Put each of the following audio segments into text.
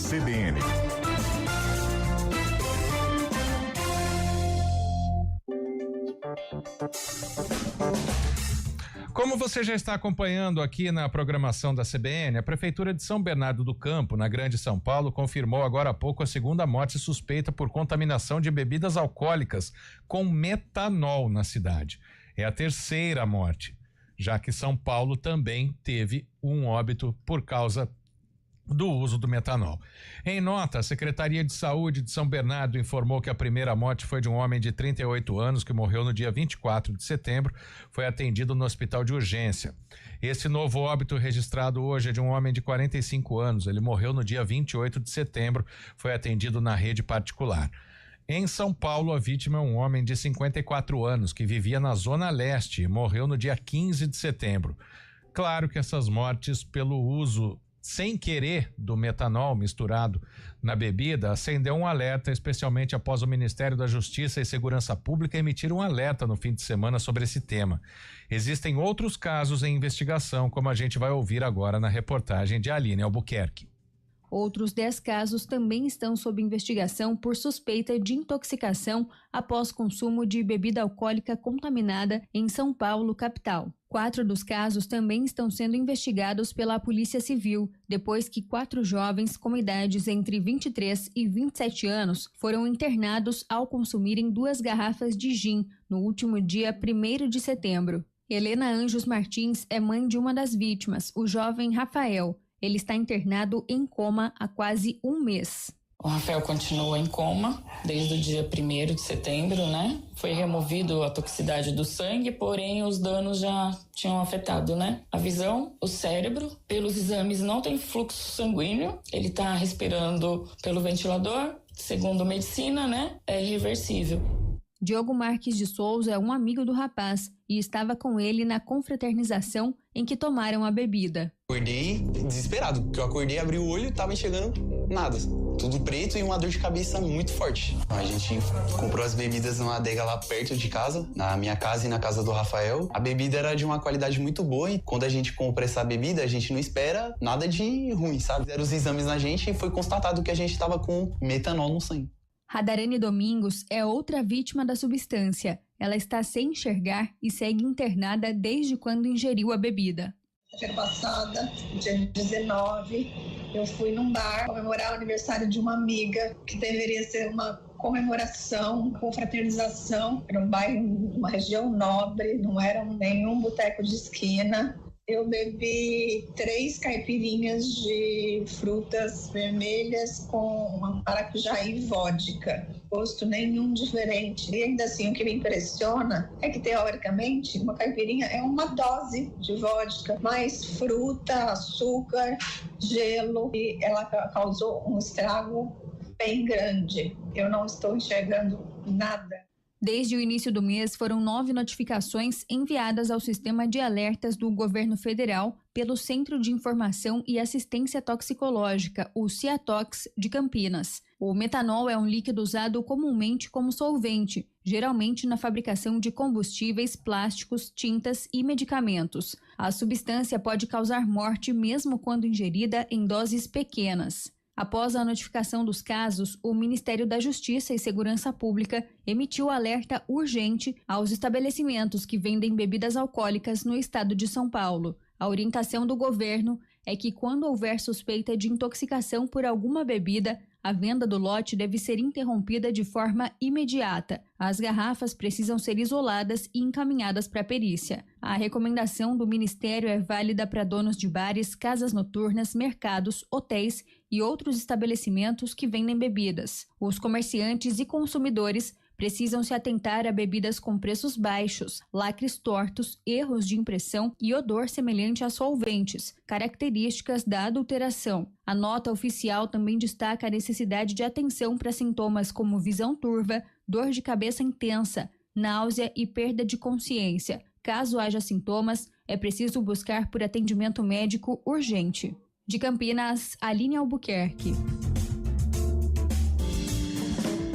CBN. Como você já está acompanhando aqui na programação da CBN, a Prefeitura de São Bernardo do Campo, na Grande São Paulo, confirmou agora há pouco a segunda morte suspeita por contaminação de bebidas alcoólicas com metanol na cidade. É a terceira morte, já que São Paulo também teve um óbito por causa do uso do metanol. Em nota, a Secretaria de Saúde de São Bernardo informou que a primeira morte foi de um homem de 38 anos que morreu no dia 24 de setembro, foi atendido no hospital de urgência. Esse novo óbito registrado hoje é de um homem de 45 anos, ele morreu no dia 28 de setembro, foi atendido na rede particular. Em São Paulo, a vítima é um homem de 54 anos que vivia na Zona Leste e morreu no dia 15 de setembro. Claro que essas mortes pelo uso sem querer do metanol misturado na bebida acendeu um alerta, especialmente após o Ministério da Justiça e Segurança Pública emitir um alerta no fim de semana sobre esse tema. Existem outros casos em investigação, como a gente vai ouvir agora na reportagem de Aline Albuquerque. Outros 10 casos também estão sob investigação por suspeita de intoxicação após consumo de bebida alcoólica contaminada em São Paulo, capital. 4 dos casos também estão sendo investigados pela Polícia Civil, depois que 4 jovens com idades entre 23 e 27 anos foram internados ao consumirem 2 garrafas de gin no último dia 1º de setembro. Helena Anjos Martins é mãe de uma das vítimas, o jovem Rafael. Ele está internado em coma há quase um mês. O Rafael continua em coma desde o dia 1º de setembro, né? Foi removido a toxicidade do sangue, porém os danos já tinham afetado, né? A visão, o cérebro, pelos exames não tem fluxo sanguíneo, ele tá respirando pelo ventilador, segundo medicina, né? É irreversível. Diogo Marques de Souza é um amigo do rapaz e estava com ele na confraternização em que tomaram a bebida. Acordei desesperado, porque eu acordei, abri o olho e tava enxergando nada. Tudo preto e uma dor de cabeça muito forte. A gente comprou as bebidas numa adega lá perto de casa, na minha casa e na casa do Rafael. A bebida era de uma qualidade muito boa e quando a gente compra essa bebida, a gente não espera nada de ruim, sabe? Fizeram os exames na gente e foi constatado que a gente tava com metanol no sangue. Radarane Domingos é outra vítima da substância. Ela está sem enxergar e segue internada desde quando ingeriu a bebida. Semana passada, dia 19, eu fui num bar comemorar o aniversário de uma amiga, que deveria ser uma comemoração, confraternização. Era um bairro, uma região nobre, não era nenhum boteco de esquina. Eu bebi 3 caipirinhas de frutas vermelhas com maracujá e vodka. Gosto nenhum diferente. E ainda assim, o que me impressiona é que, teoricamente, uma caipirinha é uma dose de vodka, mais fruta, açúcar, gelo, e ela causou um estrago bem grande. Eu não estou enxergando nada. Desde o início do mês, foram 9 notificações enviadas ao sistema de alertas do governo federal pelo Centro de Informação e Assistência Toxicológica, o CIATOX, de Campinas. O metanol é um líquido usado comumente como solvente, geralmente na fabricação de combustíveis, plásticos, tintas e medicamentos. A substância pode causar morte mesmo quando ingerida em doses pequenas. Após a notificação dos casos, o Ministério da Justiça e Segurança Pública emitiu alerta urgente aos estabelecimentos que vendem bebidas alcoólicas no estado de São Paulo. A orientação do governo é que, quando houver suspeita de intoxicação por alguma bebida, a venda do lote deve ser interrompida de forma imediata. As garrafas precisam ser isoladas e encaminhadas para a perícia. A recomendação do Ministério é válida para donos de bares, casas noturnas, mercados, hotéis e outros estabelecimentos que vendem bebidas. Os comerciantes e consumidores precisam se atentar a bebidas com preços baixos, lacres tortos, erros de impressão e odor semelhante a solventes, características da adulteração. A nota oficial também destaca a necessidade de atenção para sintomas como visão turva, dor de cabeça intensa, náusea e perda de consciência. Caso haja sintomas, é preciso buscar por atendimento médico urgente. De Campinas, Aline Albuquerque.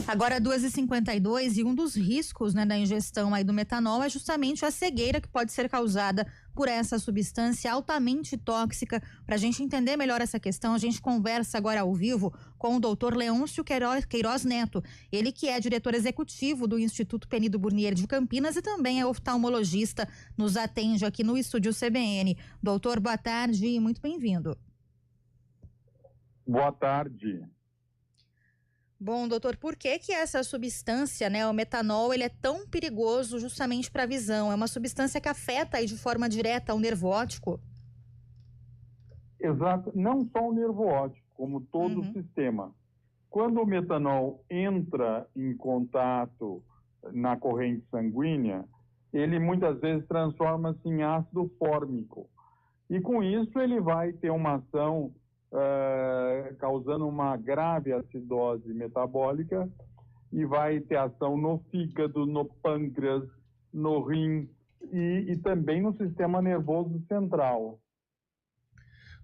Agora 2h52 e um dos riscos, da ingestão aí do metanol é justamente a cegueira que pode ser causada por essa substância altamente tóxica. Para a gente entender melhor essa questão, a gente conversa agora ao vivo com o Dr. Leôncio Queiroz Neto, ele que é diretor executivo do Instituto Penido Burnier de Campinas e também é oftalmologista, nos atende aqui no estúdio CBN. Doutor, boa tarde e muito bem-vindo. Boa tarde. Bom, doutor, por que essa substância, né, o metanol, ele é tão perigoso justamente para a visão? É uma substância que afeta aí de forma direta o nervo óptico? Exato, não só o nervo óptico, como todo o sistema. Quando o metanol entra em contato na corrente sanguínea, ele muitas vezes transforma-se em ácido fórmico. E com isso ele vai ter uma ação causando uma grave acidose metabólica e vai ter ação no fígado, no pâncreas, no rim e também no sistema nervoso central.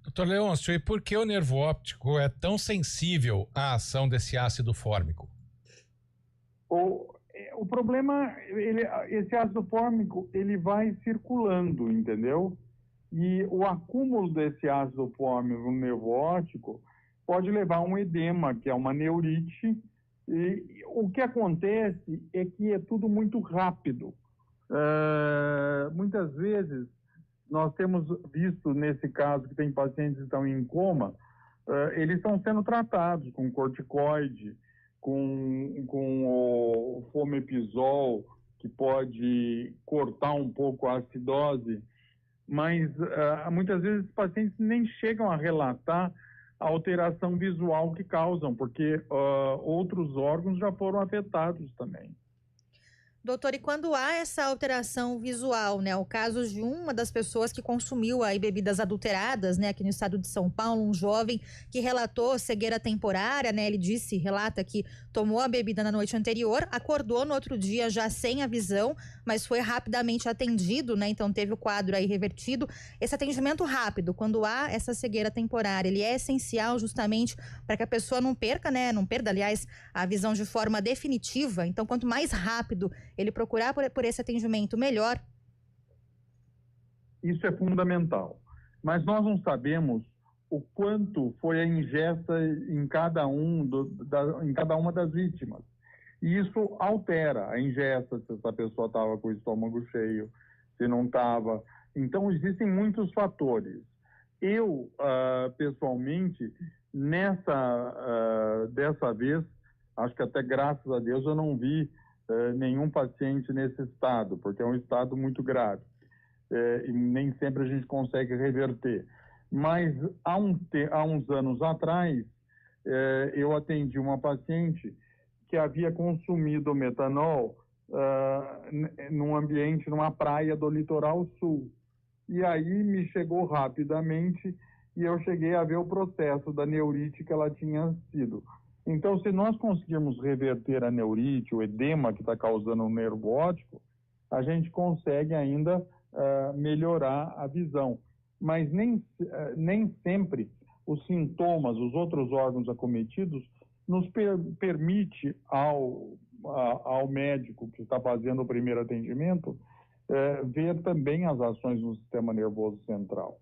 Doutor Leôncio, e por que o nervo óptico é tão sensível à ação desse ácido fórmico? O problema, esse ácido fórmico, ele vai circulando, entendeu? E o acúmulo desse ácido fórmico no nervo óptico pode levar a um edema, que é uma neurite. E o que acontece é que é tudo muito rápido. Muitas vezes, nós temos visto nesse caso que tem pacientes que estão em coma, eles estão sendo tratados com corticoide, com o fomepizol, que pode cortar um pouco a acidose, mas muitas vezes os pacientes nem chegam a relatar a alteração visual que causam, porque outros órgãos já foram afetados também. Doutor, e quando há essa alteração visual, né? O caso de uma das pessoas que consumiu aí bebidas adulteradas, né? Aqui no estado de São Paulo, um jovem que relatou cegueira temporária, né? Ele relata que tomou a bebida na noite anterior, acordou no outro dia já sem a visão, mas foi rapidamente atendido, né? Então teve o quadro aí revertido. Esse atendimento rápido, quando há essa cegueira temporária, ele é essencial justamente para que a pessoa não perca, né? Não perda, aliás, a visão de forma definitiva. Então, quanto mais rápido ele procurar por esse atendimento, melhor. Isso é fundamental. Mas nós não sabemos o quanto foi a ingesta em cada uma das vítimas. E isso altera a ingesta, se essa pessoa estava com o estômago cheio, se não estava. Então, existem muitos fatores. Eu, pessoalmente, dessa vez, acho que até graças a Deus eu não vi nenhum paciente nesse estado, porque é um estado muito grave. E nem sempre a gente consegue reverter. Mas há uns anos atrás, eu atendi uma paciente que havia consumido metanol num ambiente, numa praia do litoral sul. E aí me chegou rapidamente e eu cheguei a ver o processo da neurite que ela tinha sido. Então, se nós conseguirmos reverter a neurite, o edema que está causando o nervo óptico, a gente consegue ainda melhorar a visão. Mas nem sempre os sintomas, os outros órgãos acometidos, nos permite ao médico que está fazendo o primeiro atendimento ver também as ações no sistema nervoso central.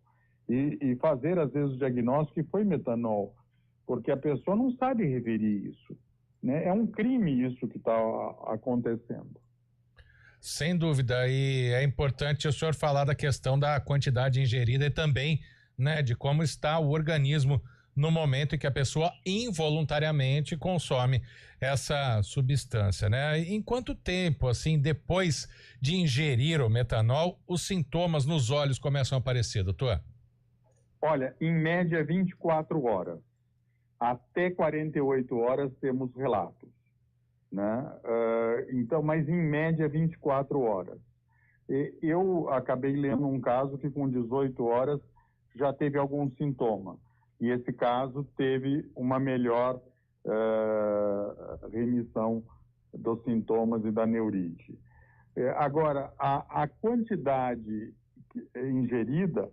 E fazer, às vezes, o diagnóstico que foi metanol, porque a pessoa não sabe referir isso, né? É um crime isso que está acontecendo. Sem dúvida, e é importante o senhor falar da questão da quantidade ingerida e também, né, de como está o organismo no momento em que a pessoa involuntariamente consome essa substância, né? Em quanto tempo, assim, depois de ingerir o metanol, os sintomas nos olhos começam a aparecer, doutor? Olha, em média 24 horas. Até 48 horas temos relatos, né? Então, mas em média 24 horas. Eu acabei lendo um caso que com 18 horas já teve algum sintoma. E esse caso teve uma melhor remissão dos sintomas e da neurite. Agora, a quantidade ingerida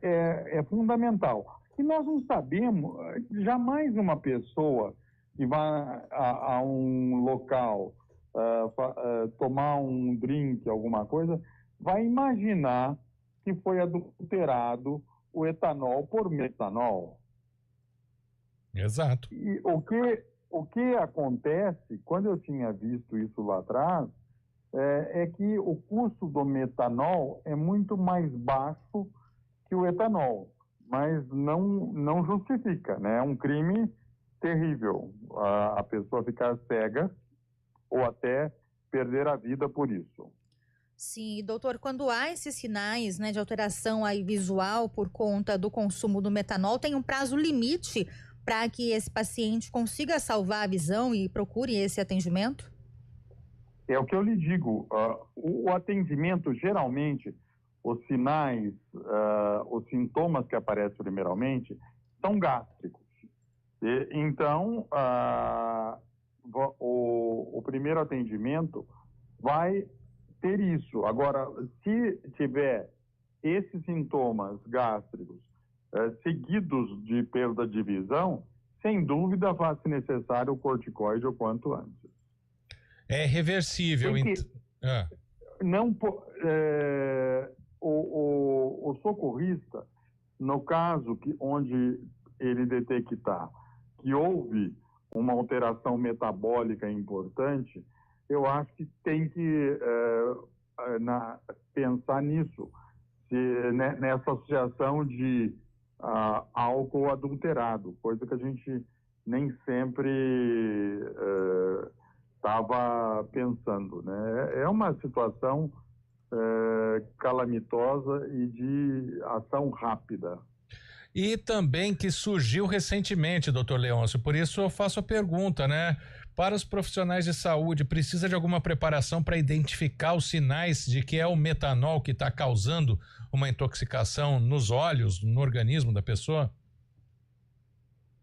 é fundamental. E nós não sabemos, jamais uma pessoa que vai a um local tomar um drink, alguma coisa, vai imaginar que foi adulterado o etanol por metanol. Exato. E o que acontece, quando eu tinha visto isso lá atrás, é que o custo do metanol é muito mais baixo que o etanol, mas não justifica, né? É um crime terrível a pessoa ficar cega ou até perder a vida por isso. Sim, doutor, quando há esses sinais, né, de alteração aí visual por conta do consumo do metanol, tem um prazo limite para que esse paciente consiga salvar a visão e procure esse atendimento? É o que eu lhe digo, o atendimento, geralmente, os sinais, os sintomas que aparecem primeiramente, são gástricos. Então, o primeiro atendimento vai ter isso. Agora, se tiver esses sintomas gástricos seguidos de perda de visão, sem dúvida vai-se necessário o corticoide o quanto antes. É reversível. O socorrista, no caso onde ele detectar que houve uma alteração metabólica importante, eu acho que tem que pensar nisso, nessa associação de álcool adulterado, coisa que a gente nem sempre estava pensando, né? É uma situação calamitosa e de ação rápida. E também que surgiu recentemente, doutor Leôncio, por isso eu faço a pergunta, né? Para os profissionais de saúde, precisa de alguma preparação para identificar os sinais de que é o metanol que está causando uma intoxicação nos olhos, no organismo da pessoa?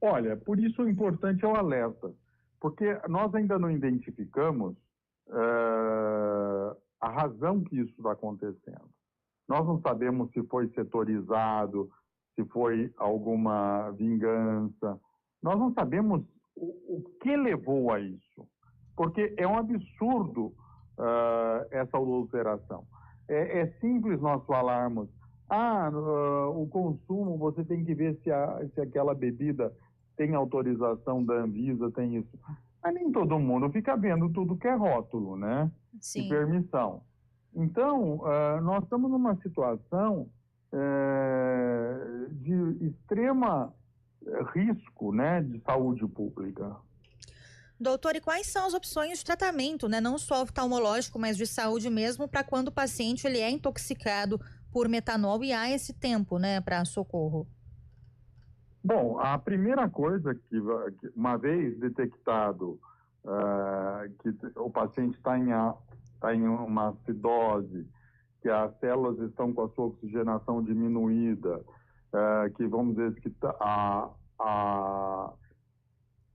Olha, por isso o importante é o alerta, porque nós ainda não identificamos a razão que isso está acontecendo. Nós não sabemos se foi setorizado, se foi alguma vingança. Nós não sabemos o que levou a isso, porque é um absurdo essa adulteração. É simples nós falarmos, o consumo, você tem que ver se aquela bebida tem autorização da Anvisa, tem isso. Mas nem todo mundo fica vendo tudo que é rótulo, né? Sim. E permissão. Então, nós estamos numa situação de extrema risco, né, de saúde pública. Doutor, e quais são as opções de tratamento, né, não só oftalmológico, mas de saúde mesmo, para quando o paciente ele é intoxicado por metanol e há esse tempo, né, para socorro? Bom, a primeira coisa que uma vez detectado que o paciente está em uma acidose, que as células estão com a sua oxigenação diminuída, que vamos dizer que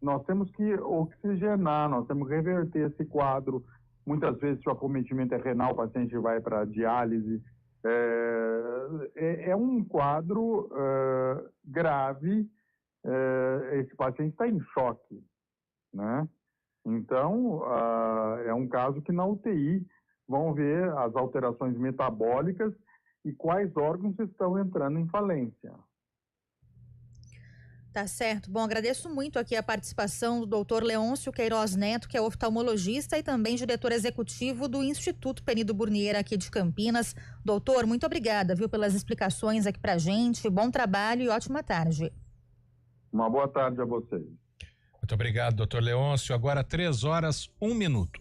nós temos que oxigenar, nós temos que reverter esse quadro. Muitas vezes, se o acometimento é renal, o paciente vai para diálise. É um quadro grave, esse paciente está em choque, né? Então, é um caso que na UTI vão ver as alterações metabólicas e quais órgãos estão entrando em falência. Tá certo. Bom, agradeço muito aqui a participação do doutor Leôncio Queiroz Neto, que é oftalmologista e também diretor executivo do Instituto Penido Burnier aqui de Campinas. Doutor, muito obrigada, viu, pelas explicações aqui pra gente. Bom trabalho e ótima tarde. Uma boa tarde a vocês. Muito obrigado, doutor Leôncio. Agora 3 horas, 1 minuto.